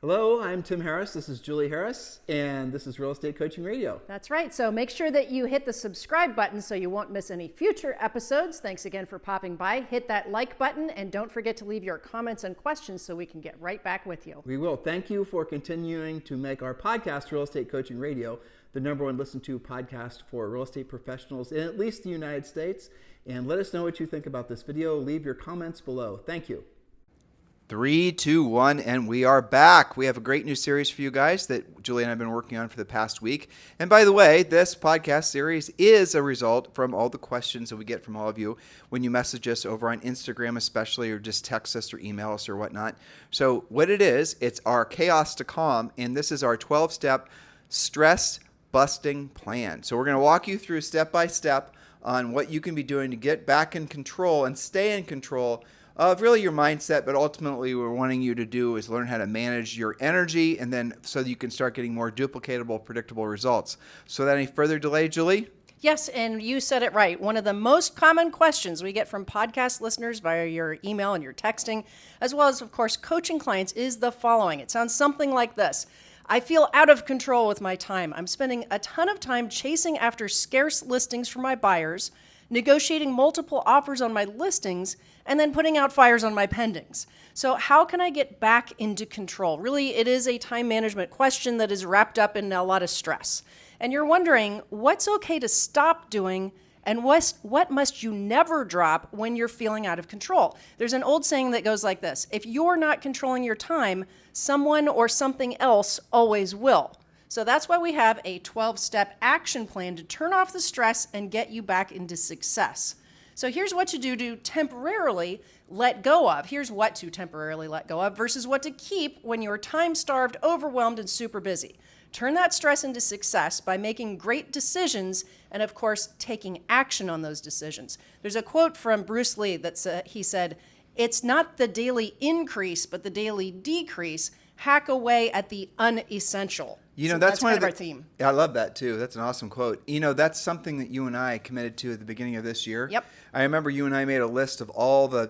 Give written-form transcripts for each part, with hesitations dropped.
Hello, I'm Tim Harris. This is Julie Harris, and this is Real Estate Coaching Radio. That's right. So make sure that you hit the subscribe button so you won't miss any future episodes. Thanks again for popping by. Hit that like button, and don't forget to leave your comments and questions so we can get right back with you. We will. Thank you for continuing to make our podcast, Real Estate Coaching Radio, the #1 listened to podcast for real estate professionals in at least the United States. And let us know what you think about this video. Leave your comments below. Thank you. 3, 2, 1, and we are back. We have a great new series for you guys that Julie and I have been working on for the past week. And by the way, this podcast series is a result from all the questions that we get from all of you when you message us over on Instagram especially, or just text us or email us or whatnot. So what it is, it's our Chaos to Calm, and this is our 12-step stress busting plan. So we're going to walk you through step by step on what you can be doing to get back in control and stay in control of really your mindset, but ultimately what we're wanting you to do is learn how to manage your energy, and then so that you can start getting more duplicatable, predictable results. So without any further delay, Julie? Yes, and you said it right. One of the most common questions we get from podcast listeners via your email and your texting, as well as, of course, coaching clients, is the following. It sounds something like this. I feel out of control with my time. I'm spending a ton of time chasing after scarce listings for my buyers, negotiating multiple offers on my listings, and then putting out fires on my pendings. So how can I get back into control? Really, it is a time management question that is wrapped up in a lot of stress. And you're wondering what's okay to stop doing and what must you never drop when you're feeling out of control? There's an old saying that goes like this: if you're not controlling your time, someone or something else always will. So that's why we have a 12-step action plan to turn off the stress and get you back into success. So here's what to do to temporarily let go of. Here's what to temporarily let go of versus what to keep when you're time-starved, overwhelmed, and super busy. Turn that stress into success by making great decisions and, of course, taking action on those decisions. There's a quote from Bruce Lee that he said, "It's not the daily increase, but the daily decrease. Hack away at the unessential." You know, So that's one kind of our theme. I love that too. That's an awesome quote. You know, that's something that you and I committed to at the beginning of this year. Yep. I remember you and I made a list of all the,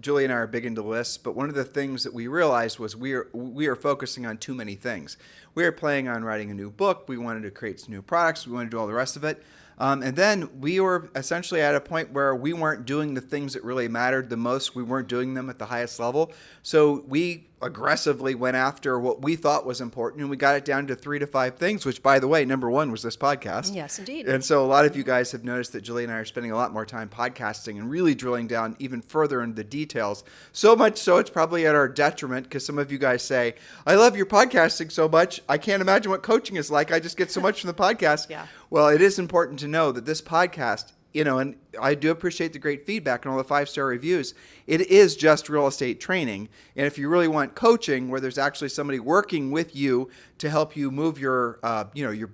Julie and I are big into lists, but one of the things that we realized was we are focusing on too many things. We are planning on writing a new book. We wanted to create some new products. We wanted to do all the rest of it. And then we were essentially at a point where we weren't doing the things that really mattered the most. We weren't doing them at the highest level. So we aggressively went after what we thought was important, and we got it down to 3 to 5 things, which, by the way, #1 was this podcast. Yes, indeed. And so a lot of you guys have noticed that Julie and I are spending a lot more time podcasting and really drilling down even further into the details. So much so it's probably at our detriment, because some of you guys say, I love your podcasting so much, I can't imagine what coaching is like. I just get so much from the podcast. Yeah. Well, it is important to know that this podcast, and I do appreciate the great feedback and all the 5-star reviews. It is just real estate training. And if you really want coaching where there's actually somebody working with you to help you move your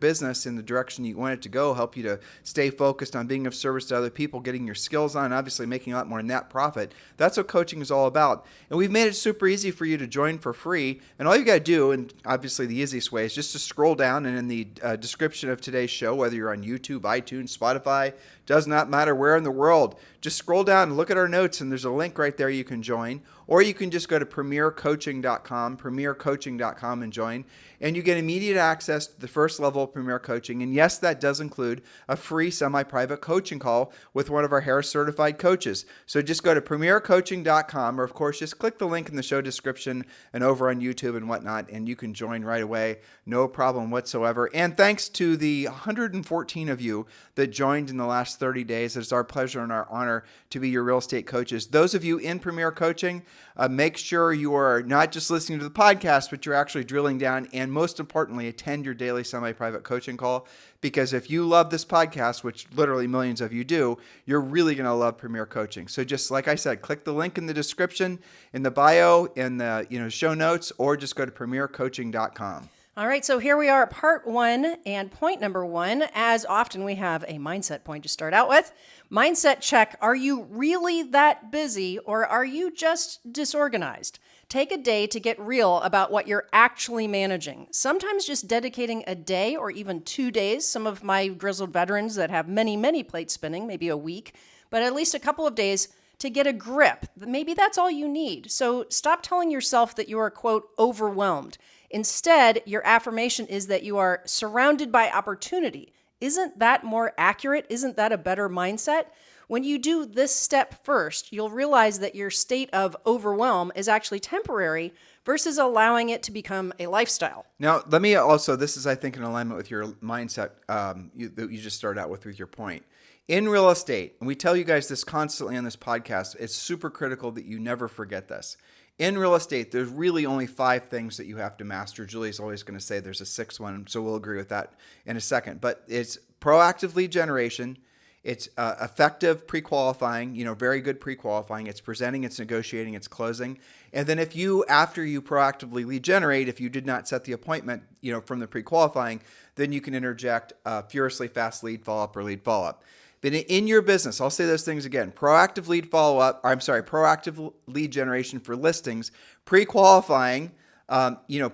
business in the direction you want it to go, help you to stay focused on being of service to other people, getting your skills on, obviously making a lot more net profit. That's what coaching is all about. And we've made it super easy for you to join for free. And all you got to do, and obviously the easiest way, is just to scroll down, and in the description of today's show, whether you're on YouTube, iTunes, Spotify, does not matter where in the world, just scroll down and look at our notes, and there's a link right there you can join. Or you can just go to premiercoaching.com, and join. And you get immediate access to the first level of Premier Coaching. And yes, that does include a free semi-private coaching call with one of our Harris certified coaches. So just go to premiercoaching.com, or of course, just click the link in the show description and over on YouTube and whatnot, and you can join right away. No problem whatsoever. And thanks to the 114 of you that joined in the last 30 days. It's our pleasure and our honor to be your real estate coaches. Those of you in Premier Coaching, make sure you are not just listening to the podcast, but you're actually drilling down, and most importantly, attend your daily semi-private coaching call. Because if you love this podcast, which literally millions of you do, you're really going to love Premier Coaching. So just like I said, click the link in the description, in the bio, in the show notes, or just go to premiercoaching.com. All right, so here we are at part 1 and point number 1. As often, we have a mindset point to start out with. Mindset check. Are you really that busy, or are you just disorganized? Take a day to get real about what you're actually managing. Sometimes just dedicating a day or even 2 days. Some of my grizzled veterans that have many, many plates spinning, maybe a week, but at least a couple of days to get a grip. Maybe that's all you need. So stop telling yourself that you are, quote, overwhelmed. Instead, your affirmation is that you are surrounded by opportunity. Isn't that more accurate? Isn't that a better mindset? When you do this step first, you'll realize that your state of overwhelm is actually temporary versus allowing it to become a lifestyle. Now, let me also, this is, I think, in alignment with your mindset that you just started out with your point. In real estate, and we tell you guys this constantly on this podcast, it's super critical that you never forget this. In real estate, there's really only 5 things that you have to master. Julie's always going to say there's a 6th one, so we'll agree with that in a second. But it's proactive lead generation. It's effective pre-qualifying, very good pre-qualifying. It's presenting, it's negotiating, it's closing. And then if you, after you proactively lead generate, if you did not set the appointment, from the pre-qualifying, then you can interject furiously fast lead follow-up or lead follow-up. But in your business, I'll say those things again, proactive lead generation for listings, pre-qualifying,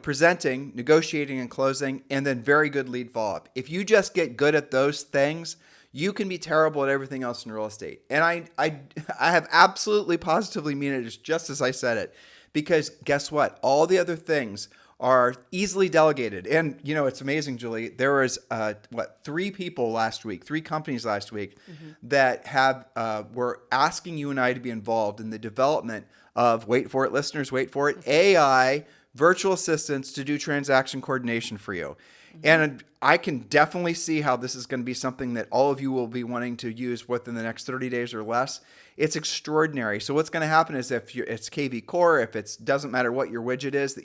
presenting, negotiating, and closing, and then very good lead follow-up. If you just get good at those things, you can be terrible at everything else in real estate. And I have absolutely positively mean it just as I said it, because guess what? All the other things are easily delegated. And, it's amazing, Julie. There was, 3 companies last week that were asking you and I to be involved in the development of, wait for it, listeners, wait for it, AI virtual assistants to do transaction coordination for you. And I can definitely see how this is going to be something that all of you will be wanting to use within the next 30 days or less. It's extraordinary. So what's going to happen is if it's KV Core, if it doesn't matter what your widget is if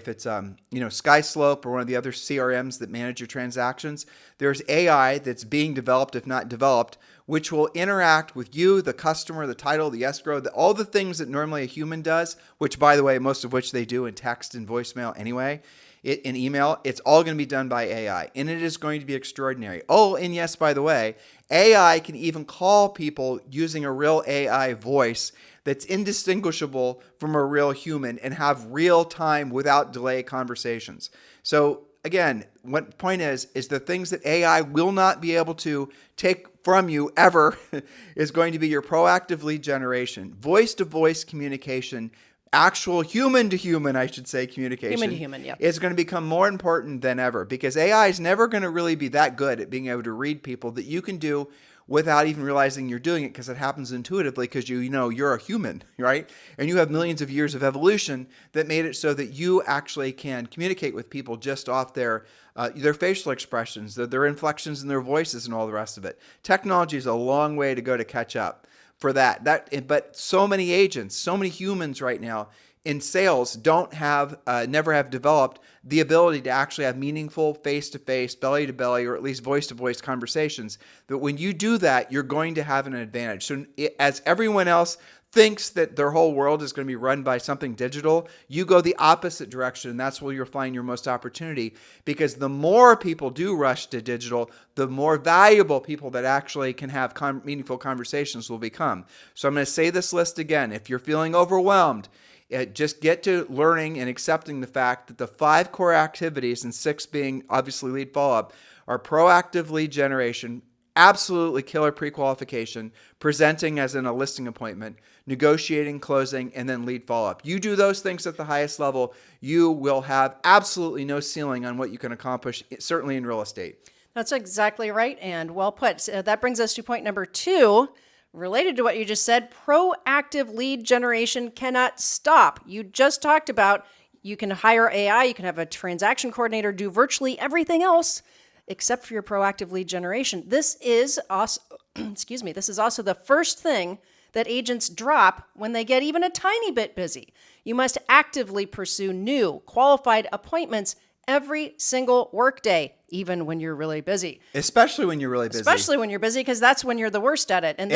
it's SkySlope or one of the other CRMs that manage your transactions, there's AI that's being developed, if not developed, which will interact with you, the customer, the title, the escrow, all the things that normally a human does, which, by the way, most of which they do in text and voicemail anyway. In email, it's all going to be done by AI, and it is going to be extraordinary. Oh, and yes, by the way, AI can even call people using a real AI voice that's indistinguishable from a real human and have real-time, without delay conversations. So again, what the point is the things that AI will not be able to take from you ever is going to be your proactive lead generation, voice-to-voice communication, actual human-to-human, I should say, communication. Human-to-human, yep. Is going to become more important than ever because AI is never going to really be that good at being able to read people that you can do without even realizing you're doing it because it happens intuitively because you're a human, right? And you have millions of years of evolution that made it so that you actually can communicate with people just off their facial expressions, their inflections in their voices and all the rest of it. Technology is a long way to go to catch up for that. But so many agents, so many humans right now in sales never have developed the ability to actually have meaningful face-to-face, belly-to-belly, or at least voice-to-voice conversations. That when you do that, you're going to have an advantage. So as everyone else thinks that their whole world is going to be run by something digital, you go the opposite direction, and that's where you'll find your most opportunity because the more people do rush to digital, the more valuable people that actually can have meaningful conversations will become. So I'm going to say this list again. If you're feeling overwhelmed, just get to learning and accepting the fact that the 5 core activities, and 6 being obviously lead follow-up, are proactive lead generation, absolutely killer pre-qualification, presenting as in a listing appointment, negotiating, closing, and then lead follow-up. You do those things at the highest level, you will have absolutely no ceiling on what you can accomplish, certainly in real estate. That's exactly right and well put. So that brings us to point number 2. Related to what you just said, proactive lead generation cannot stop. You just talked about you can hire AI, you can have a transaction coordinator do virtually everything else except for your proactive lead generation. This is also, this is also the first thing that agents drop when they get even a tiny bit busy. You must actively pursue new qualified appointments every single workday, even when you're really busy. Especially when you're really busy. Especially when you're busy, because that's when you're the worst at it. And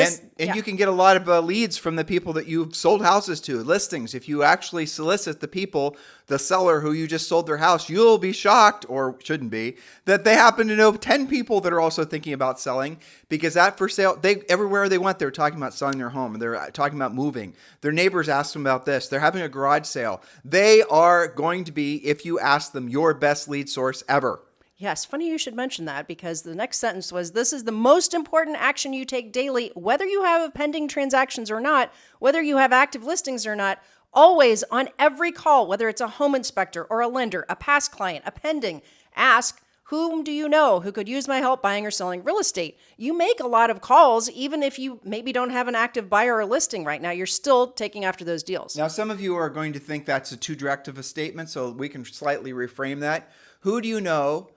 you can get a lot of leads from the people that you've sold houses to, listings. If you actually solicit the people, the seller who you just sold their house, you'll be shocked, or shouldn't be, that they happen to know 10 people that are also thinking about selling, because that for sale, everywhere they went, they're talking about selling their home. They're talking about moving. Their neighbors ask them about this. They're having a garage sale. They are going to be, if you ask them, your best lead source ever. Yes, funny you should mention that, because the next sentence was, this is the most important action you take daily, whether you have pending transactions or not, whether you have active listings or not, always on every call, whether it's a home inspector or a lender, a past client, a pending, ask, whom do you know who could use my help buying or selling real estate? You make a lot of calls, even if you maybe don't have an active buyer or listing right now, you're still taking after those deals. Now, some of you are going to think that's a too direct of a statement, so we can slightly reframe that. Who do you know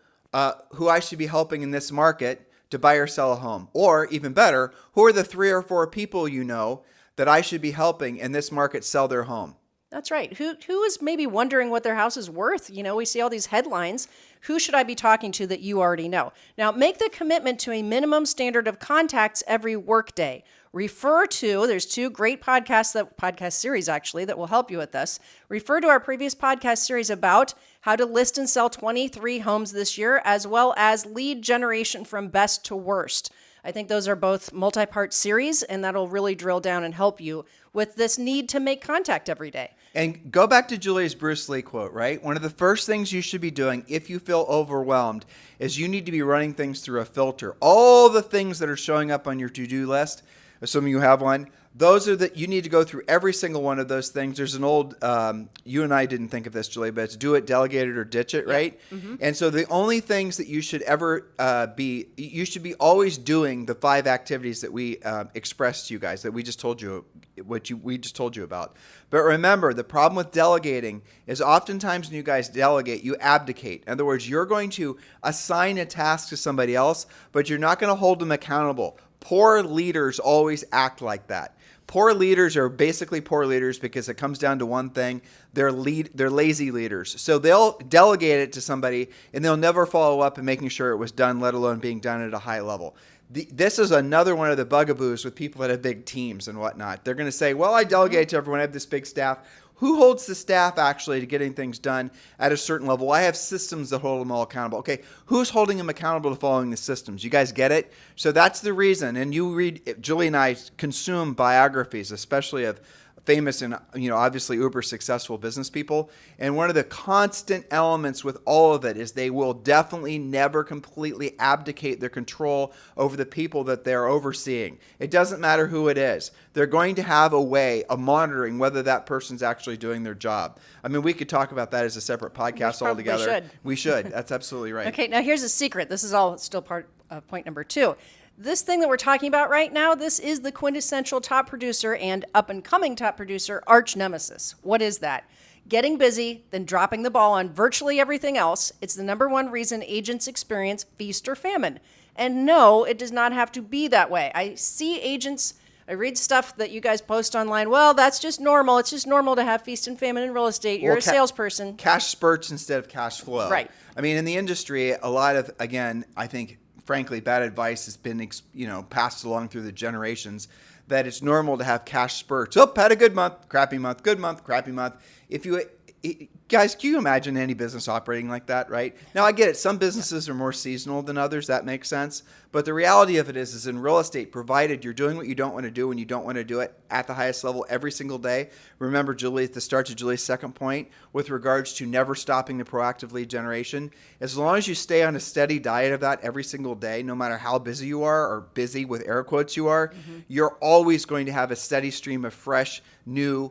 who I should be helping in this market to buy or sell a home? Or even better, who are the 3 or 4 people you know that I should be helping in this market sell their home? That's right. Who is maybe wondering what their house is worth? You know, we see all these headlines. Who should I be talking to that you already know? Now, make the commitment to a minimum standard of contacts every workday. Refer to, there's 2 great podcast series actually that will help you with this. Refer to our previous podcast series about how to list and sell 23 homes this year, as well as lead generation from best to worst. I think those are both multi-part series, and that'll really drill down and help you with this need to make contact every day. And go back to Julia's Bruce Lee quote, right? One of the first things you should be doing if you feel overwhelmed is you need to be running things through a filter. All the things that are showing up on your to-do list, assuming you have one, those are that you need to go through every single one of those things. There's an old, you and I didn't think of this, Julia, but it's do it, delegate it, or ditch it, right? Mm-hmm. And so the only things that you should ever you should be always doing the 5 activities that we expressed to you guys, that we just told you, we just told you about. But remember, the problem with delegating is oftentimes when you guys delegate, you abdicate. In other words, you're going to assign a task to somebody else, but you're not going to hold them accountable. Poor leaders always act like that. Poor leaders are basically poor leaders because it comes down to one thing. They're lazy leaders. So they'll delegate it to somebody and they'll never follow up in making sure it was done, let alone being done at a high level. This is another one of the bugaboos with people that have big teams and whatnot. They're going to say, well, I delegate to everyone. I have this big staff. Who holds the staff actually to getting things done at a certain level? I have systems that hold them all accountable. Okay, who's holding them accountable to following the systems? You guys get it? So that's the reason. And you read, Julie and I consume biographies, especially of famous and obviously uber successful business people. And one of the constant elements with all of it is they will definitely never completely abdicate their control over the people that they're overseeing. It doesn't matter who it is. They're going to have a way of monitoring whether that person's actually doing their job. I mean, we could talk about that as a separate podcast altogether. We should. That's absolutely right. Okay, now here's a secret. This is all still part of point number 2. This thing that we're talking about right now, this is the quintessential top producer and up-and-coming top producer arch nemesis. What is that? Getting busy, then dropping the ball on virtually everything else. It's the number 1 reason agents experience feast or famine. And no, it does not have to be that way. I see agents, I read stuff that you guys post online. Well, that's just normal. It's just normal to have feast and famine in real estate. You're a salesperson. Cash spurts instead of cash flow. Right. I mean, in the industry, a lot of, again, I think, frankly, bad advice has been, passed along through the generations that it's normal to have cash spurts. Oh, had a good month, crappy month, good month, crappy month. Guys, can you imagine any business operating like that, right? Now, I get it. Some businesses are more seasonal than others. That makes sense. But the reality of it is in real estate, provided you're doing what you don't want to do when you don't want to do it at the highest level every single day. Remember, Julie, at the start to Julie's second point, with regards to never stopping the proactive lead generation, as long as you stay on a steady diet of that every single day, no matter how busy you are, or busy with air quotes you are, you're always going to have a steady stream of fresh, new,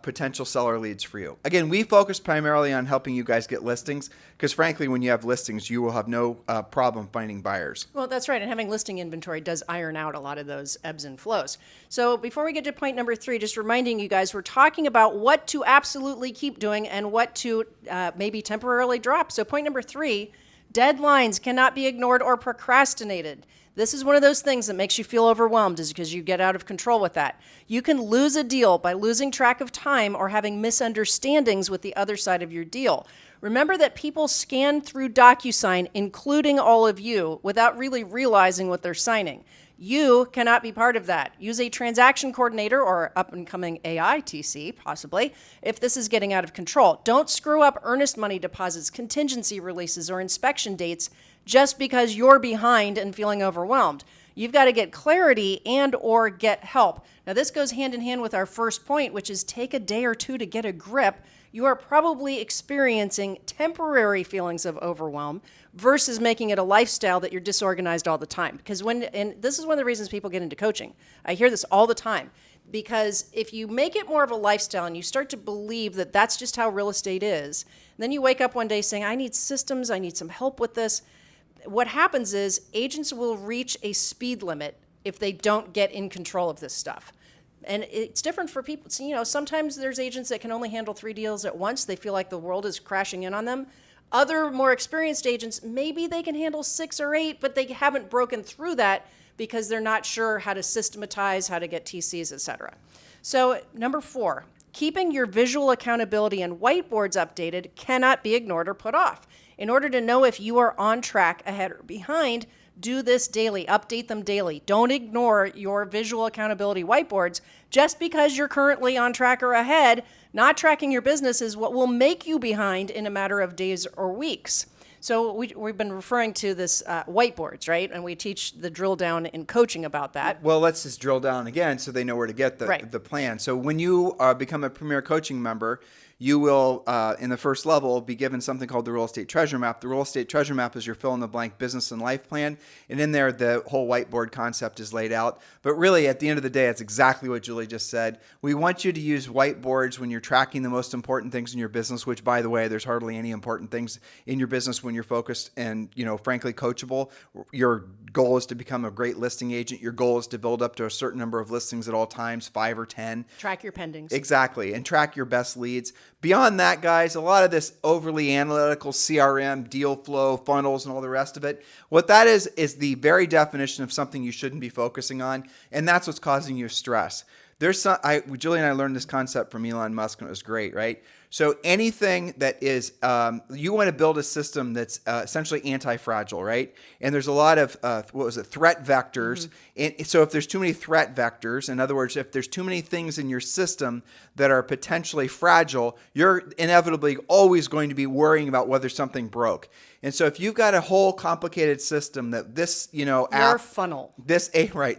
potential seller leads for you. Again, we focus primarily on helping you guys get listings because frankly, when you have listings, you will have no problem finding buyers. Well, that's right. And having listing inventory does iron out a lot of those ebbs and flows. So before we get to point number 3, just reminding you guys, we're talking about what to absolutely keep doing and what to maybe temporarily drop. So point number 3, deadlines cannot be ignored or procrastinated. This is one of those things that makes you feel overwhelmed is because you get out of control with that. You can lose a deal by losing track of time or having misunderstandings with the other side of your deal. Remember that people scan through DocuSign, including all of you, without really realizing what they're signing. You cannot be part of that. Use a transaction coordinator or up-and-coming AI TC, possibly, if this is getting out of control. Don't screw up earnest money deposits, contingency releases, or inspection dates just because you're behind and feeling overwhelmed. You've got to get clarity and or get help. Now, this goes hand in hand with our first point, which is take a day or 2 to get a grip. you are probably experiencing temporary feelings of overwhelm versus making it a lifestyle that you're disorganized all the time. Because and this is one of the reasons people get into coaching. I hear this all the time. Because if you make it more of a lifestyle and you start to believe that that's just how real estate is, then you wake up one day saying, I need systems, I need some help with this. What happens is agents will reach a speed limit if they don't get in control of this stuff. And it's different for people. So, sometimes there's agents that can only handle 3 deals at once. They feel like the world is crashing in on them. Other more experienced agents, maybe they can handle 6 or 8, but they haven't broken through that because they're not sure how to systematize, how to get TCs, et cetera. So number 4, keeping your visual accountability and whiteboards updated cannot be ignored or put off. In order to know if you are on track, ahead, or behind, do this daily, update them daily. Don't ignore your visual accountability whiteboards just because you're currently on track or ahead. Not tracking your business is what will make you behind in a matter of days or weeks. So we've been referring to this whiteboards, right? And we teach the drill down in coaching about that. Well, let's just drill down again so they know where to get the plan. So when you become a Premier Coaching member, you will, in the first level, be given something called the Real Estate Treasure Map. The Real Estate Treasure Map is your fill-in-the-blank business and life plan. And in there, the whole whiteboard concept is laid out. But really, at the end of the day, it's exactly what Julie just said. We want you to use whiteboards when you're tracking the most important things in your business, which, by the way, there's hardly any important things in your business when you're focused and, frankly, coachable. Your goal is to become a great listing agent. Your goal is to build up to a certain number of listings at all times, 5 or 10. Track your pendings. Exactly. And track your best leads. Beyond that, guys, a lot of this overly analytical CRM, deal flow, funnels, and all the rest of it, what that is the very definition of something you shouldn't be focusing on, and that's what's causing you stress. Julie and I learned this concept from Elon Musk, and it was great, right? So anything that is, you want to build a system that's essentially anti-fragile, right? And there's a lot of, threat vectors. Mm-hmm. And so if there's too many threat vectors, in other words, if there's too many things in your system that are potentially fragile, you're inevitably always going to be worrying about whether something broke. And so if you've got a whole complicated system that this, your app, funnel, this API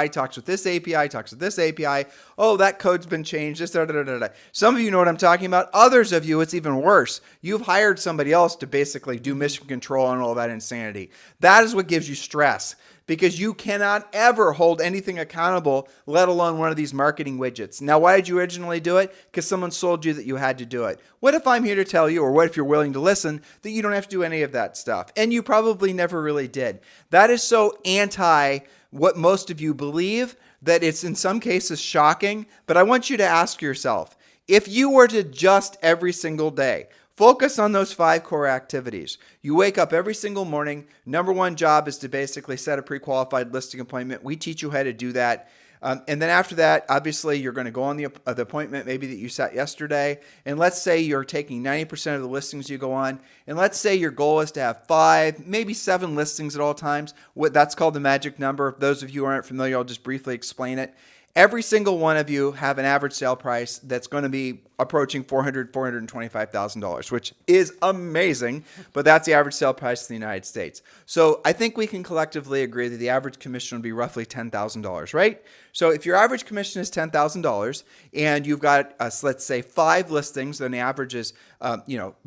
talks with this API, talks with this API. Oh, that code's been changed. This, da, da, da, da. Some of you know what I'm talking about. Others of you, it's even worse. You've hired somebody else to basically do mission control and all that insanity. That is what gives you stress, because you cannot ever hold anything accountable, let alone one of these marketing widgets. Now, why did you originally do it? Because someone sold you that you had to do it. What if I'm here to tell you, or what if you're willing to listen, that you don't have to do any of that stuff? And you probably never really did. That is so anti what most of you believe that it's in some cases shocking. But I want you to ask yourself, if you were to just every single day focus on those 5 core activities. You wake up every single morning. Number 1 job is to basically set a pre-qualified listing appointment. We teach you how to do that. And then after that, obviously, you're going to go on the appointment maybe that you set yesterday. And let's say you're taking 90% of the listings you go on. And let's say your goal is to have 5, maybe 7 listings at all times. That's called the magic number. For those of you who aren't familiar, I'll just briefly explain it. Every single one of you have an average sale price that's going to be approaching $425,000, which is amazing, but that's the average sale price in the United States. So I think we can collectively agree that the average commission would be roughly $10,000, right? So if your average commission is $10,000 and you've got, let's say, 5 listings, then the average is,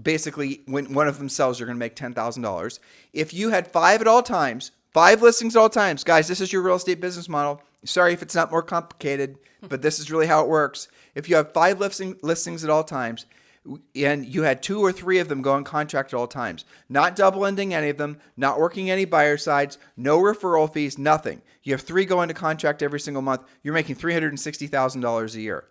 basically when one of them sells, you're going to make $10,000. If you had 5 at all times, 5 listings at all times, guys, this is your real estate business model. Sorry if it's not more complicated, but this is really how it works. If you have 5 listings at all times, and you had 2 or 3 of them go on contract at all times, not double-ending any of them, not working any buyer sides, no referral fees, nothing. You have 3 go into contract every single month, you're making $360,000 a year.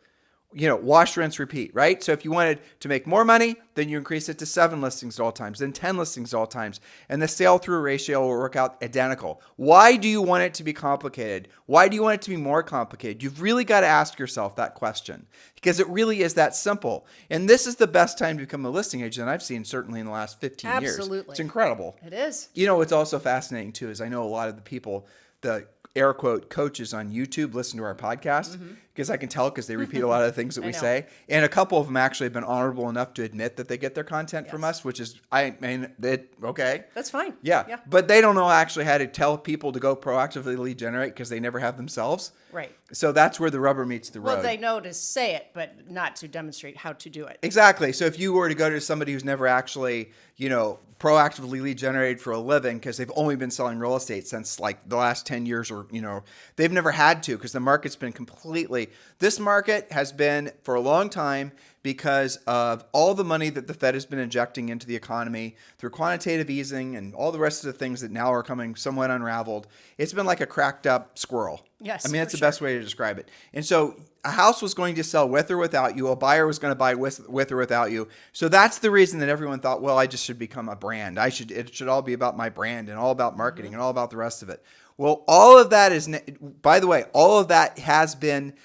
Wash, rinse, repeat, right? So if you wanted to make more money, then you increase it to 7 listings at all times, then 10 listings at all times. And the sale-through ratio will work out identical. Why do you want it to be complicated? Why do you want it to be more complicated? You've really got to ask yourself that question, because it really is that simple. And this is the best time to become a listing agent I've seen, certainly in the last 15 years. Absolutely. It's incredible. It is. What's also fascinating, too, is I know a lot of the people, the air quote coaches on YouTube listen to our podcast, because I can tell because they repeat a lot of the things that we say. And a couple of them actually have been honorable enough to admit that they get their content from us, which is, okay. That's fine. Yeah. But they don't know actually how to tell people to go proactively lead generate because they never have themselves. Right. So that's where the rubber meets the road. Well, they know to say it, but not to demonstrate how to do it. Exactly. So if you were to go to somebody who's never actually, proactively lead generated for a living because they've only been selling real estate since like the last 10 years or, they've never had to because the market's been this market has been for a long time because of all the money that the Fed has been injecting into the economy through quantitative easing and all the rest of the things that now are coming somewhat unraveled. It's been like a cracked up squirrel. Yes. I mean, that's the best way to describe it. And so a house was going to sell with or without you. A buyer was going to buy with or without you. So that's the reason that everyone thought, well, I just should become a brand. It should all be about my brand and all about marketing and all about the rest of it. Well, all of that is, by the way, all of that has been,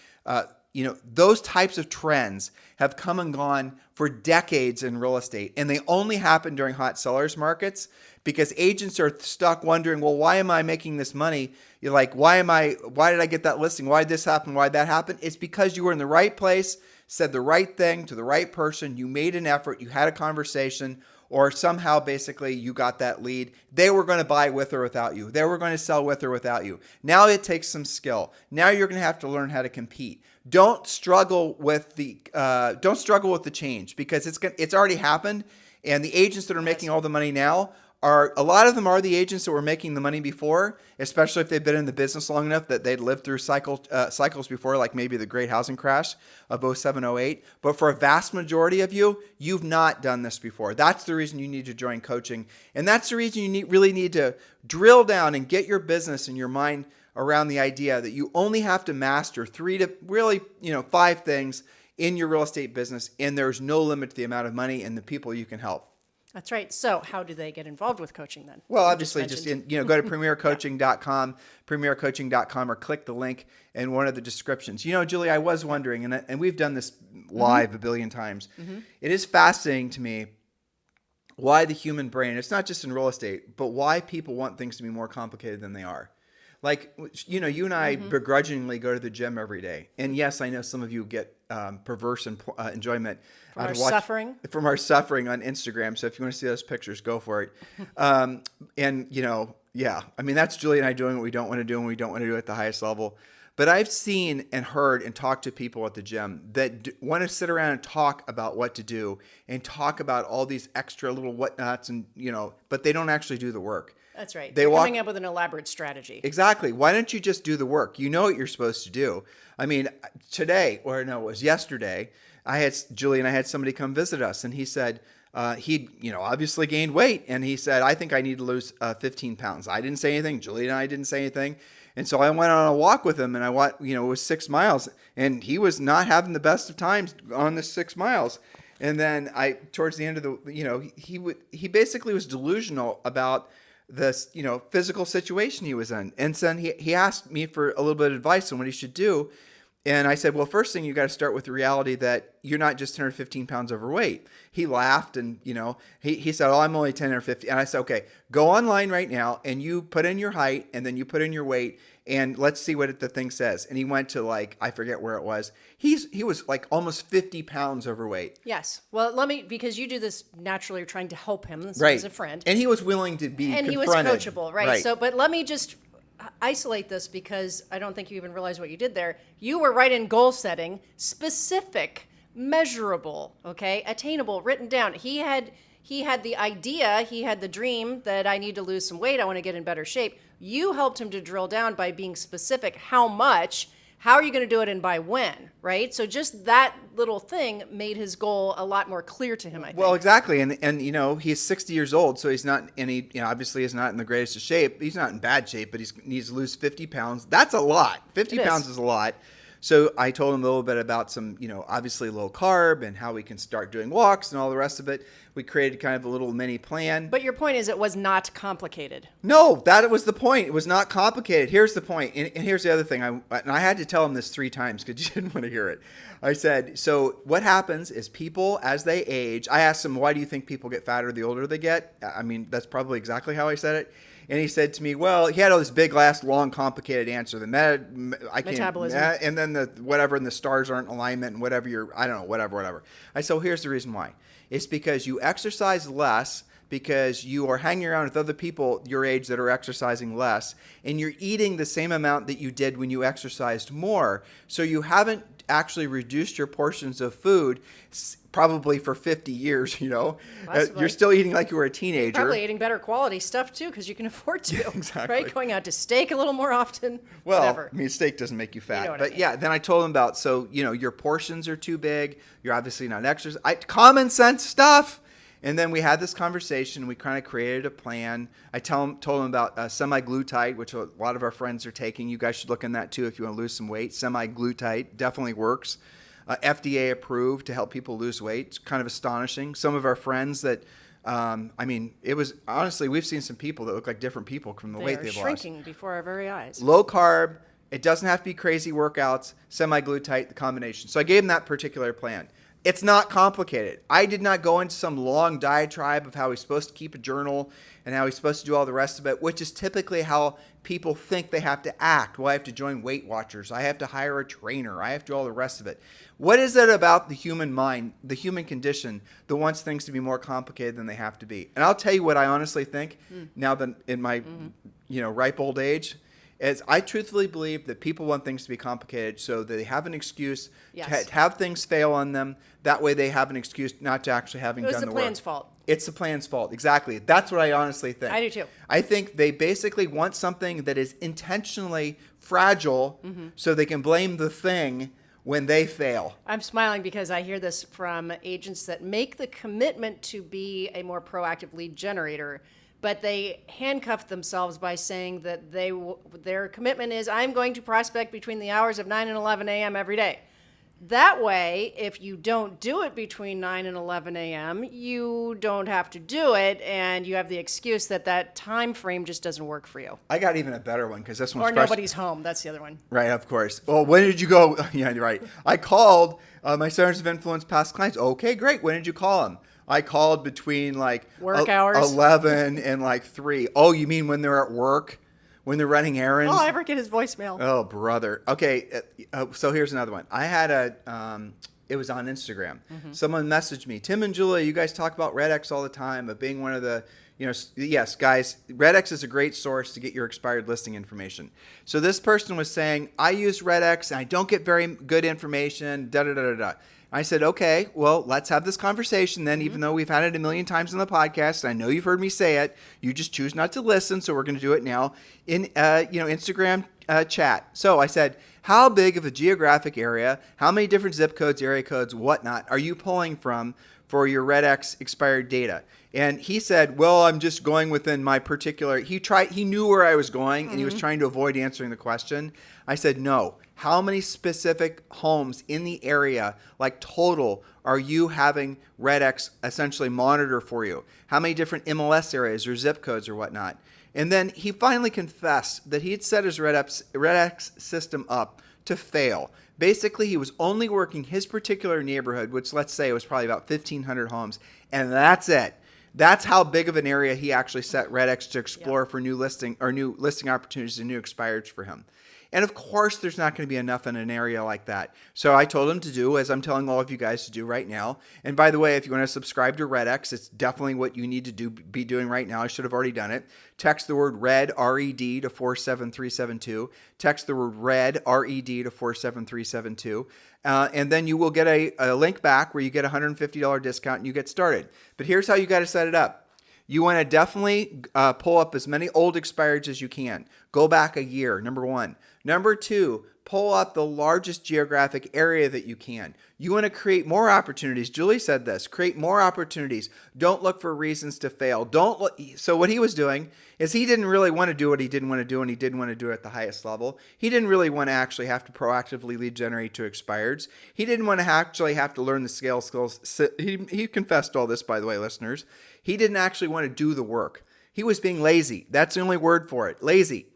those types of trends have come and gone for decades in real estate. And they only happen during hot sellers markets because agents are stuck wondering, well, why am I making this money? You're like, why did I get that listing? Why did this happen? Why did that happen? It's because you were in the right place, said the right thing to the right person. You made an effort. You had a conversation, or somehow basically you got that lead. They were going to buy with or without you. They were going to sell with or without you. Now it takes some skill. Now you're going to have to learn how to compete. Don't struggle with the change because it's already happened, and the agents that are making all the money now a lot of them are the agents that were making the money before, especially if they've been in the business long enough that they'd lived through cycles before, like maybe the great housing crash of 07, 08. But for a vast majority of you, you've not done this before. That's the reason you need to join coaching. And that's the reason you really need to drill down and get your business and your mind around the idea that you only have to master 3 to really, 5 things in your real estate business. And there's no limit to the amount of money and the people you can help. That's right. So how do they get involved with coaching then? Well, obviously go to premiercoaching.com, premiercoaching.com, or click the link in one of the descriptions. Julie, I was wondering, and we've done this live a billion times. It is fascinating to me why the human brain, it's not just in real estate, but why people want things to be more complicated than they are. Like, you and I begrudgingly go to the gym every day. And yes, I know some of you get perverse enjoyment from our suffering on Instagram. So if you want to see those pictures, go for it. That's Julie and I doing what we don't want to do and we don't want to do at the highest level. But I've seen and heard and talked to people at the gym that want to sit around and talk about what to do and talk about all these extra little whatnots and, but they don't actually do the work. That's right. They're coming up with an elaborate strategy. Exactly. Why don't you just do the work? You know what you're supposed to do. I mean, it was yesterday. Julie and I had somebody come visit us, and he said he'd, obviously gained weight, and he said, I think I need to lose 15 pounds. I didn't say anything. Julie and I didn't say anything. And so I went on a walk with him, and it was 6 miles, and he was not having the best of times on the 6 miles. And then towards the end of he basically was delusional about this, physical situation he was in. And then he asked me for a little bit of advice on what he should do. And I said, well, first thing, you got to start with the reality that you're not just 10 or 15 pounds overweight. He laughed and, he said, oh, I'm only 10 or 15. And I said, okay, go online right now and you put in your height and then you put in your weight and let's see what the thing says. And he went to I forget where it was. He was like almost 50 pounds overweight. Yes. Well, because you do this naturally, you're trying to help him as a friend. And he was willing to be confronted. And he was coachable, right? So, but let me just isolate this because I don't think you even realize what you did there. You were right in goal setting, specific, measurable, okay, attainable, written down. He had the idea, he had the dream that I need to lose some weight, I want to get in better shape. You helped him to drill down by being specific. How much? How are you going to do it and by when, right? So just that little thing made his goal a lot more clear to him, I think. Well, exactly. And he's 60 years old, so he's not obviously is not in the greatest of shape. He's not in bad shape, but he needs to lose 50 pounds. That's a lot. 50 pounds is a lot. So I told him a little bit about some, obviously low carb and how we can start doing walks and all the rest of it. We created kind of a little mini plan. But your point is it was not complicated. No, that was the point. It was not complicated. Here's the point. And here's the other thing. I had to tell him this 3 times because you didn't want to hear it. I said, so what happens is people, as they age, I asked him, why do you think people get fatter the older they get? I mean, that's probably exactly how I said it. And he said to me, well, he had all this big, long, complicated answer. The Metabolism. And then the whatever, and the stars aren't in alignment, and whatever I don't know, whatever. I said, well, here's the reason why. It's because you exercise less, because you are hanging around with other people your age that are exercising less, and you're eating the same amount that you did when you exercised more. So you haven't actually reduced your portions of food probably for 50 years, You're still eating like you were a teenager. Probably eating better quality stuff too, because you can afford to. Exactly. Right? Going out to steak a little more often. Well, whatever. I mean, steak doesn't make you fat. You know what But I mean. yeah, then I told him about, your portions are too big. You're obviously not exercising. Common sense stuff. And then we had this conversation. We kind of created a plan. I told him about semaglutide, which a lot of our friends are taking. You guys should look in that too if you want to lose some weight. Semaglutide definitely works. FDA approved to help people lose weight. It's kind of astonishing. Some of our friends that, it was, honestly, we've seen some people that look like different people from the weight they've lost. They are shrinking before our very eyes. Low carb. It doesn't have to be crazy workouts. Semaglutide, the combination. So I gave him that particular plan. It's not complicated. I did not go into some long diatribe of how he's supposed to keep a journal and how he's supposed to do all the rest of it, which is typically how people think they have to act. Well, I have to join Weight Watchers. I have to hire a trainer. I have to do all the rest of it. What is it about the human mind, the human condition, that wants things to be more complicated than they have to be? And I'll tell you what I honestly think now that in my ripe old age, is I truthfully believe that people want things to be complicated so that they have an excuse to have things fail on them. That way they have an excuse not to actually having done the work. It's the plan's fault. It's the plan's fault. Exactly. That's what I honestly think. I do too. I think they basically want something that is intentionally fragile so they can blame the thing when they fail. I'm smiling because I hear this from agents that make the commitment to be a more proactive lead generator, but they handcuff themselves by saying that their commitment is, I'm going to prospect between the hours of 9 and 11 a.m. every day. That way, if you don't do it between 9 and 11 a.m., you don't have to do it, and you have the excuse that time frame just doesn't work for you. I got even a better one because this one's Or nobody's home. That's the other one. Right, of course. Well, when did you go? Yeah, you're right. I called my centers of influence past clients. Okay, great. When did you call them? I called between work hours 11 and 3. Oh, you mean when they're at work? When they're running errands? Oh, I ever get his voicemail. Oh, brother. Okay, so here's another one. I had it was on Instagram. Someone messaged me, Tim and Julia, you guys talk about REDX all the time, but being one of the, yes, guys, REDX is a great source to get your expired listing information. So this person was saying, I use REDX and I don't get very good information, da-da-da-da-da. I said, okay, well, let's have this conversation then, even though we've had it a million times on the podcast. I know you've heard me say it. You just choose not to listen, so we're going to do it now in Instagram chat. So I said, how big of a geographic area, how many different zip codes, area codes, whatnot are you pulling from for your REDX expired data? And he said, well, I'm just going within my particular, he knew where I was going and he was trying to avoid answering the question. I said, no. How many specific homes in the area, total, are you having REDX essentially monitor for you? How many different MLS areas or zip codes or whatnot? And then he finally confessed that he had set his REDX system up to fail. Basically, he was only working his particular neighborhood, which let's say was probably about 1,500 homes, and that's it. That's how big of an area he actually set REDX to explore for new listing opportunities and new expireds for him. And of course, there's not going to be enough in an area like that. So I told him to do, as I'm telling all of you guys to do right now. And by the way, if you want to subscribe to REDX, it's definitely what you need to be doing right now. I should have already done it. Text the word RED, R-E-D, to 47372. Text the word RED, R-E-D, to 47372. And then you will get a link back where you get a $150 discount and you get started. But here's how you got to set it up. You want to definitely pull up as many old expireds as you can. Go back a year, number one. Number two, pull up the largest geographic area that you can. You want to create more opportunities. Julie said this, create more opportunities. Don't look for reasons to fail. So what he was doing is he didn't really want to do what he didn't want to do, and he didn't want to do it at the highest level. He didn't really want to actually have to proactively lead generate to expireds. He didn't want to actually have to learn the scale skills. He confessed all this, by the way, listeners. He didn't actually want to do the work. He was being lazy. That's the only word for it, lazy.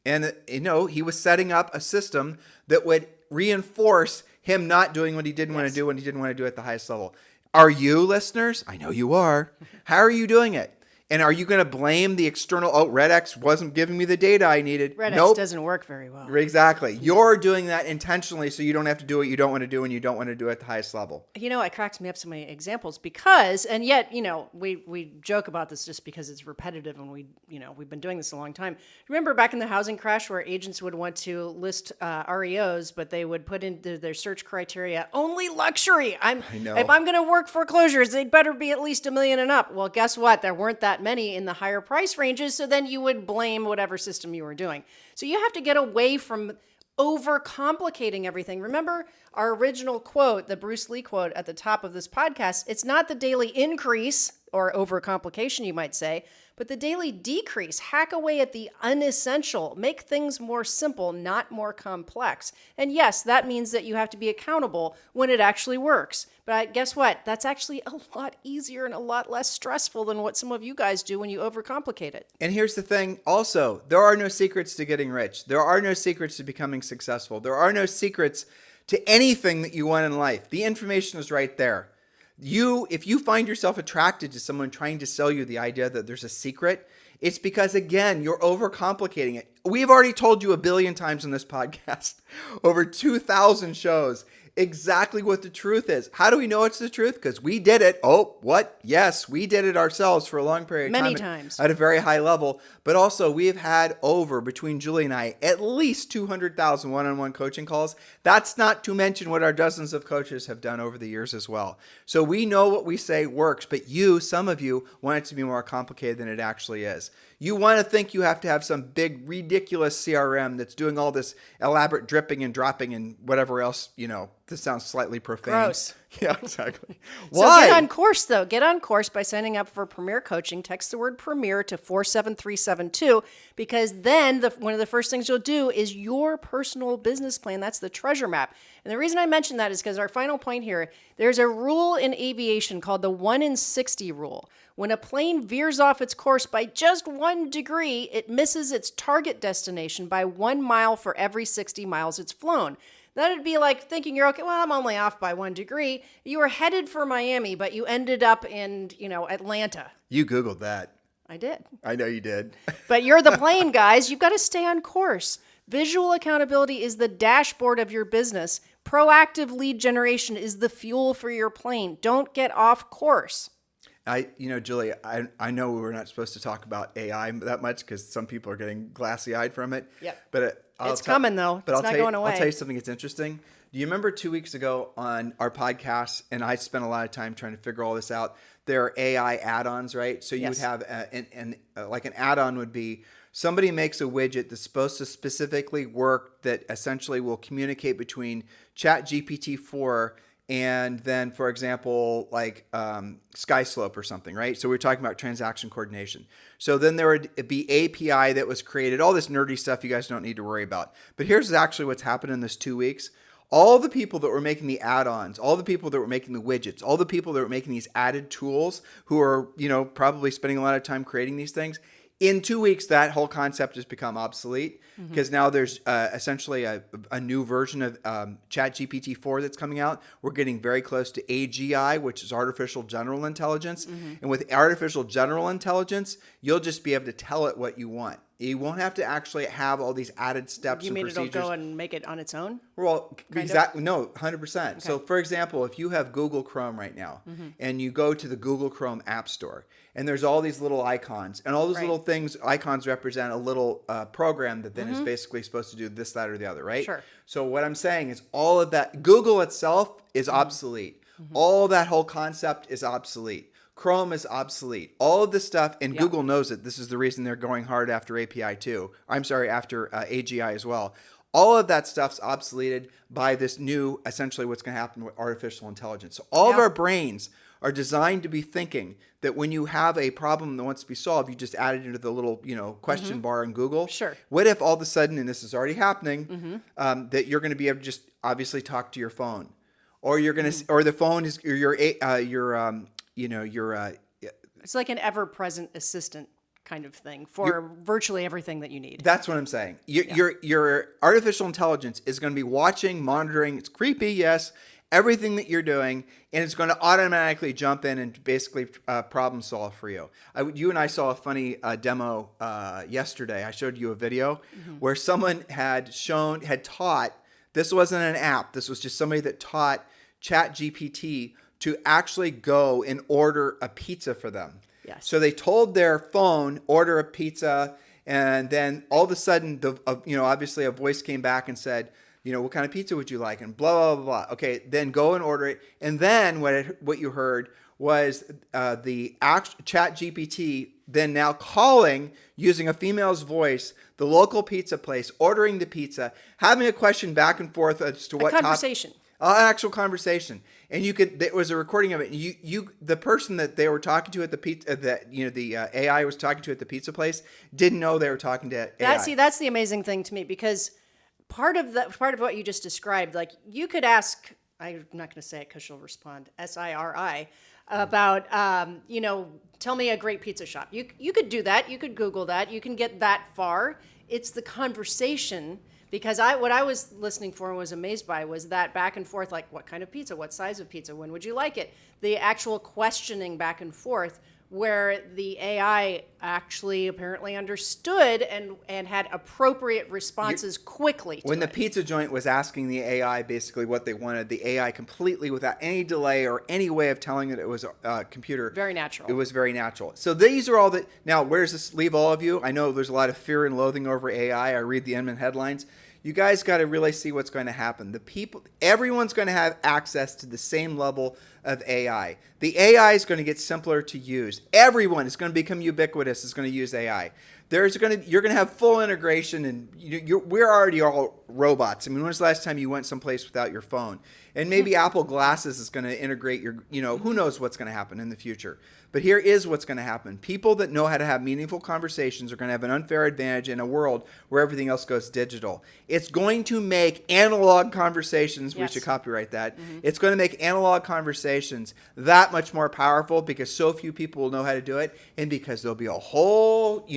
And, he was setting up a system that would reinforce him not doing what he didn't want to do when he didn't want to do it at the highest level. Are you, listeners? I know you are. How are you doing it? And are you going to blame the external, oh, RedX wasn't giving me the data I needed? RedX Nope. doesn't work very well. Exactly. You're doing that intentionally so you don't have to do what you don't want to do and you don't want to do it at the highest level. It cracks me up so many examples because, and yet, we joke about this just because it's repetitive and we've been doing this a long time. Remember back in the housing crash where agents would want to list REOs, but they would put into their search criteria, only luxury. I know. If I'm going to work foreclosures, they'd better be at least $1 million and up. Well, guess what? There weren't that many in the higher price ranges. So then you would blame whatever system you were doing. So you have to get away from overcomplicating everything. Remember our original quote, the Bruce Lee quote at the top of this podcast. It's not the daily increase or overcomplication, you might say, but the daily decrease. Hack away at the unessential. Make things more simple, not more complex. And yes, that means that you have to be accountable when it actually works. But guess what? That's actually a lot easier and a lot less stressful than what some of you guys do when you overcomplicate it. And here's the thing also, there are no secrets to getting rich. There are no secrets to becoming successful. There are no secrets to anything that you want in life. The information is right there. If you find yourself attracted to someone trying to sell you the idea that there's a secret, it's because, again, you're overcomplicating it. We've already told you 1 billion times on this podcast, over 2,000 shows, exactly what the truth is. How do we know it's the truth? Because we did it. Oh, what? Yes, we did it ourselves for a long period of time. Many times. At a very high level. But also, we have had between Julie and I, at least 200,000 one-on-one coaching calls. That's not to mention what our dozens of coaches have done over the years as well. So we know what we say works, but some of you, want it to be more complicated than it actually is. You want to think you have to have some big, ridiculous CRM that's doing all this elaborate dripping and dropping and whatever else, this sounds slightly profane. Gross. Yeah, exactly. Why? So get on course, though. Get on course by signing up for Premier Coaching. Text the word Premier to 47372 because then one of the first things you'll do is your personal business plan. That's the treasure map. And the reason I mention that is because our final point here, there's a rule in aviation called the 1 in 60 rule. When a plane veers off its course by just 1 degree, it misses its target destination by 1 mile for every 60 miles it's flown. That'd be like thinking you're okay, well, I'm only off by 1 degree. You were headed for Miami, but you ended up in, Atlanta. You Googled that. I did. I know you did. But you're the plane, guys. You've got to stay on course. Visual accountability is the dashboard of your business. Proactive lead generation is the fuel for your plane. Don't get off course. Julie, I know we're not supposed to talk about AI that much because some people are getting glassy-eyed from it. Yep. But it's coming, though. It's not going away. I'll tell you something that's interesting. Do you remember 2 weeks ago on our podcast, and I spent a lot of time trying to figure all this out, there are AI add-ons, right? So you would have an add-on would be somebody makes a widget that's supposed to specifically work that essentially will communicate between ChatGPT-4 and then, for example, like SkySlope or something, right? So we're talking about transaction coordination. So then there would be API that was created, all this nerdy stuff you guys don't need to worry about. But here's actually what's happened in this 2 weeks. All the people that were making the add-ons, all the people that were making the widgets, all the people that were making these added tools who are, probably spending a lot of time creating these things, in 2 weeks, that whole concept has become obsolete because now there's essentially a new version of ChatGPT-4 that's coming out. We're getting very close to AGI, which is artificial general intelligence. And with artificial general intelligence, you'll just be able to tell it what you want. You won't have to actually have all these added steps and procedures. You mean it'll go and make it on its own? Well, exactly. No, 100%. Okay. So, for example, if you have Google Chrome right now and you go to the Google Chrome App Store and there's all these little icons and all those little icons represent a little program that then is basically supposed to do this, that, or the other, right? Sure. So what I'm saying is all of that, Google itself is obsolete. All that whole concept is obsolete. Chrome is obsolete. All of this stuff, and Google knows it. This is the reason they're going hard after API too. After AGI as well. All of that stuff's obsoleted by this new, essentially what's going to happen with artificial intelligence. So all of our brains are designed to be thinking that when you have a problem that wants to be solved, you just add it into the little, question bar in Google. Sure. What if all of a sudden, and this is already happening, that you're going to be able to just obviously talk to your phone, or you're going to, or the phone is your it's like an ever-present assistant kind of thing for virtually everything that you need. That's what I'm saying. Your artificial intelligence is going to be watching, monitoring. It's creepy, yes, everything that you're doing, and it's going to automatically jump in and basically problem solve for you. You and I saw a funny demo yesterday. I showed you a video where someone had taught, this wasn't an app, this was just somebody that taught ChatGPT to actually go and order a pizza for them. Yes. So they told their phone, order a pizza, and then all of a sudden, obviously a voice came back and said, what kind of pizza would you like? And blah, blah, blah. Okay, then go and order it. And then what you heard was the Chat GPT then now calling, using a female's voice, the local pizza place, ordering the pizza, having a question back and forth as to what conversation. Actual conversation. And there was a recording of it. And the person that they were talking to at the pizza, the AI was talking to at the pizza place, didn't know they were talking to AI. That's the amazing thing to me, because part of what you just described, like you could ask, I'm not going to say it because she'll respond, SIRI, about, tell me a great pizza shop. You could do that. You could Google that. You can get that far. It's the conversation, because what I was listening for and was amazed by was that back and forth, like what kind of pizza, what size of pizza, when would you like it? The actual questioning back and forth, where the AI actually apparently understood and had appropriate responses quickly. When the pizza joint was asking the AI basically what they wanted, the AI completely, without any delay or any way of telling it it was a computer. Very natural. It was very natural. So these are all now where does this leave all of you? I know there's a lot of fear and loathing over AI. I read the Inman headlines. You guys got to really see what's going to happen. Everyone's going to have access to the same level of AI. The AI is going to get simpler to use. Everyone is going to become ubiquitous, is going to use AI. You're going to have full integration, and we're already all robots. I mean, when was the last time you went someplace without your phone? And maybe Apple Glasses is going to integrate who knows what's going to happen in the future. But here is what's going to happen. People that know how to have meaningful conversations are going to have an unfair advantage in a world where everything else goes digital. It's going to make analog conversations, we should copyright that. It's going to make analog conversations that much more powerful, because so few people will know how to do it, and because there'll be a whole,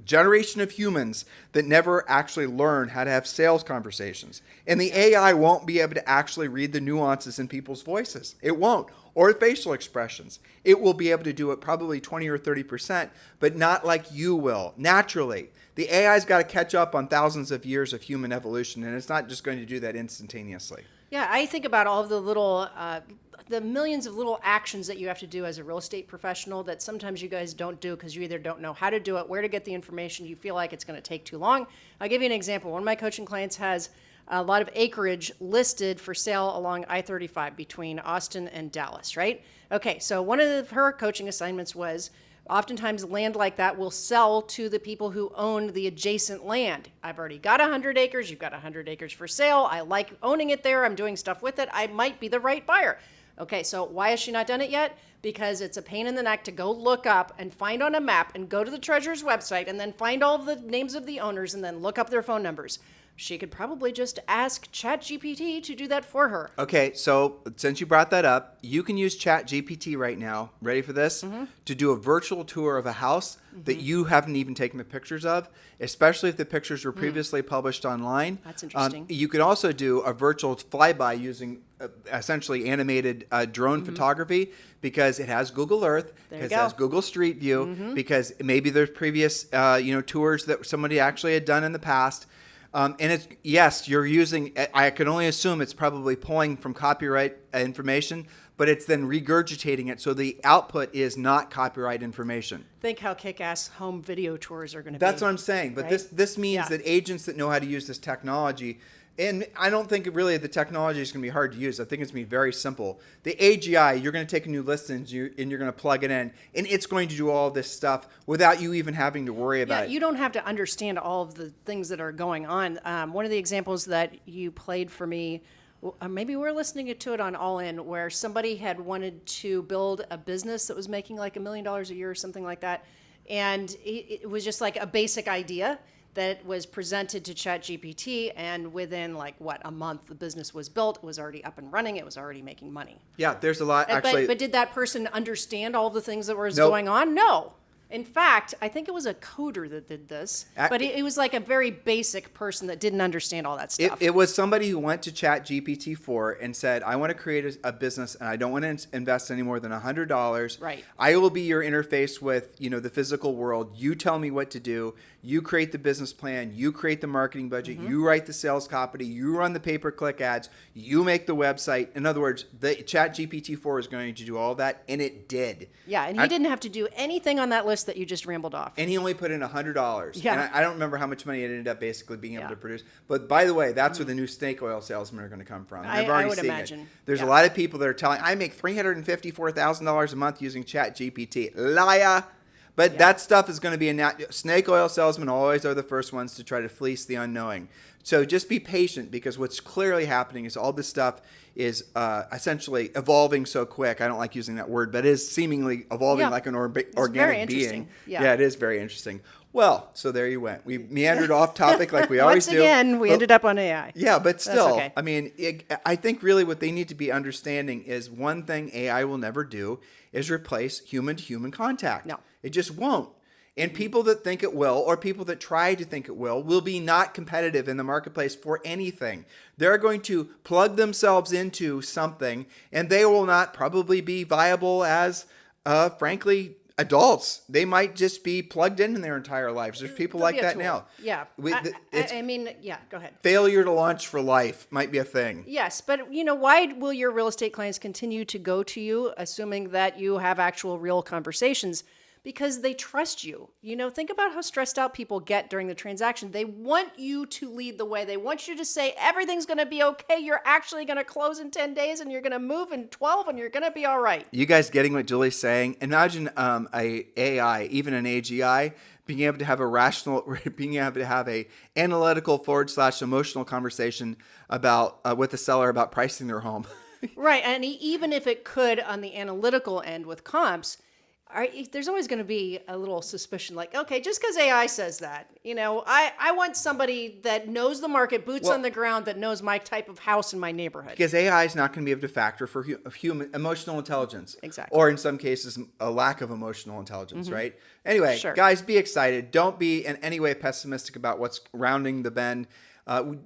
generation of humans that never actually learn how to have sales conversations. And the AI won't be able to actually read the nuances in people's voices. It won't. Or facial expressions. It will be able to do it probably 20 or 30%, but not like you will, naturally. The AI's got to catch up on thousands of years of human evolution, and it's not just going to do that instantaneously. Yeah, I think about all of the millions of little actions that you have to do as a real estate professional that sometimes you guys don't do because you either don't know how to do it, where to get the information, you feel like it's going to take too long. I'll give you an example. One of my coaching clients has a lot of acreage listed for sale along I-35 between Austin and Dallas, right? Okay, so one of her coaching assignments was oftentimes land like that will sell to the people who own the adjacent land. I've already got 100 acres. You've got 100 acres for sale. I like owning it there. I'm doing stuff with it. I might be the right buyer. Okay, so why has she not done it yet? Because it's a pain in the neck to go look up and find on a map and go to the treasurer's website and then find all of the names of the owners and then look up their phone numbers. She could probably just ask ChatGPT to do that for her. Okay, so since you brought that up, you can use ChatGPT right now, ready for this, to do a virtual tour of a house that you haven't even taken the pictures of, especially if the pictures were previously published online. That's interesting. You could also do a virtual flyby using essentially animated drone photography, because it has Google Earth, because it has Google Street View, because maybe there's previous tours that somebody actually had done in the past. And it's, yes, you're using, I can only assume it's probably pulling from copyright information, but it's then regurgitating it. So the output is not copyright information. Think how kick-ass home video tours are going to be. That's what I'm saying. But right? this means that agents that know how to use this technology, and I don't think really the technology is going to be hard to use. I think it's going to be very simple. The AGI, you're going to take a new listing and you're going to plug it in, and it's going to do all this stuff without you even having to worry about it. You don't have to understand all of the things that are going on. One of the examples that you played for me, maybe we're listening to it on All In, where somebody had wanted to build a business that was making like $1 million a year or something like that. And it was just like a basic idea that was presented to ChatGPT, and within a month, the business was built. It was already up and running. It was already making money. Yeah, there's a lot actually. But did that person understand all the things that were going on? No. In fact, I think it was a coder that did this, but it was like a very basic person that didn't understand all that stuff. It was somebody who went to ChatGPT-4 and said, I want to create a business and I don't want to invest any more than $100. Right. I will be your interface with, the physical world. You tell me what to do. You create the business plan. You create the marketing budget. You write the sales copy. You run the pay-per-click ads. You make the website. In other words, the ChatGPT-4 is going to do all that, and it did. Yeah, and he didn't have to do anything on that list that you just rambled off. And he only put in $100. Yeah. And I don't remember how much money it ended up basically being able to produce. But by the way, that's where the new snake oil salesmen are going to come from. And I've already I would seen imagine. it. There's a lot of people that are telling, I make $354,000 a month using ChatGPT. Liar. But that stuff is going to be snake oil salesmen always are the first ones to try to fleece the unknowing. So just be patient, because what's clearly happening is all this stuff is essentially evolving so quick. I don't like using that word, but it is seemingly evolving like an organic being. Yeah, it is very interesting. Well, so there you went. We meandered off topic like we always do. Once again, we ended up on AI. Yeah, but still, okay. I mean, I think really what they need to be understanding is one thing AI will never do is replace human-to-human contact. No. It just won't. And people that think it will, or people that try to think it will be not competitive in the marketplace for anything. They're going to plug themselves into something, and they will not probably be viable as, frankly, adults. They might just be plugged in their entire lives. There's people like that now. Yeah. I mean, go ahead. Failure to launch for life might be a thing. Yes, but why will your real estate clients continue to go to you, assuming that you have actual real conversations? Because they trust you. Think about how stressed out people get during the transaction. They want you to lead the way. They want you to say everything's going to be okay. You're actually going to close in 10 days and you're going to move in 12 and you're going to be all right. You guys getting what Julie's saying? Imagine a AI, even an AGI, being able to have a analytical / emotional conversation about with the seller about pricing their home. Right. And even if it could on the analytical end with comps, there's always going to be a little suspicion like, okay, just because AI says that, I want somebody that knows the market, boots on the ground, that knows my type of house in my neighborhood. Because AI is not going to be able to factor for human emotional intelligence. Exactly. Or in some cases, a lack of emotional intelligence, right? Anyway, guys, be excited. Don't be in any way pessimistic about what's rounding the bend.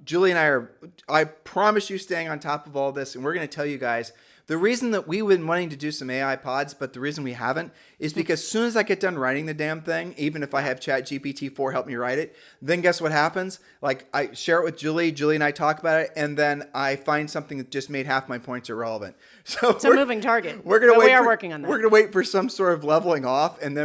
Julie and I promise you, staying on top of all this, and we're going to tell you guys, the reason that we've been wanting to do some AI pods, but the reason we haven't, is because as soon as I get done writing the damn thing, even if I have ChatGPT-4 help me write it, then guess what happens? Like, I share it with Julie and I talk about it, and then I find something that just made half my points irrelevant. So it's a moving target. We are working on that. We're going to wait for some sort of leveling off, and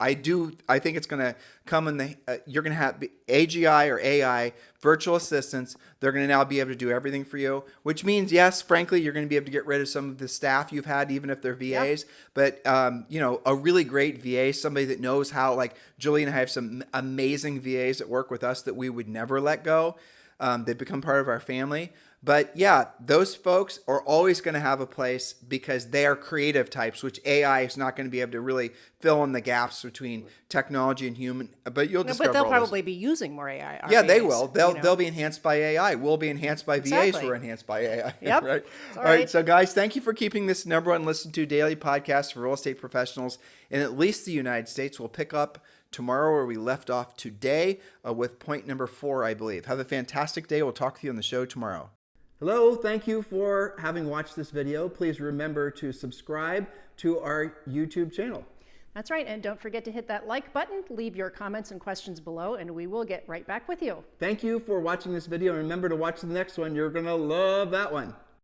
I think it's going to come in the, you're going to have AGI or AI virtual assistants. They're going to now be able to do everything for you, which means, yes, frankly, you're going to be able to get rid of some of the staff you've had, even if they're VAs. Yep. But, a really great VA, somebody that knows how, like Julie and I have some amazing VAs that work with us that we would never let go. They've become part of our family. But yeah, those folks are always going to have a place because they are creative types, which AI is not going to be able to really fill in the gaps between technology and human. But you'll discover. But they'll probably be using more AI. Yeah, they will. They'll be enhanced by AI. We'll be enhanced by VAs who are enhanced by AI. Yep. Right. All right. So guys, thank you for keeping this #1 listened to daily podcast for real estate professionals in at least the United States. We'll pick up tomorrow where we left off today with point number 4, I believe. Have a fantastic day. We'll talk to you on the show tomorrow. Hello, thank you for having watched this video. Please remember to subscribe to our YouTube channel. That's right, and don't forget to hit that like button, leave your comments and questions below, and we will get right back with you. Thank you for watching this video, and remember to watch the next one. You're gonna love that one.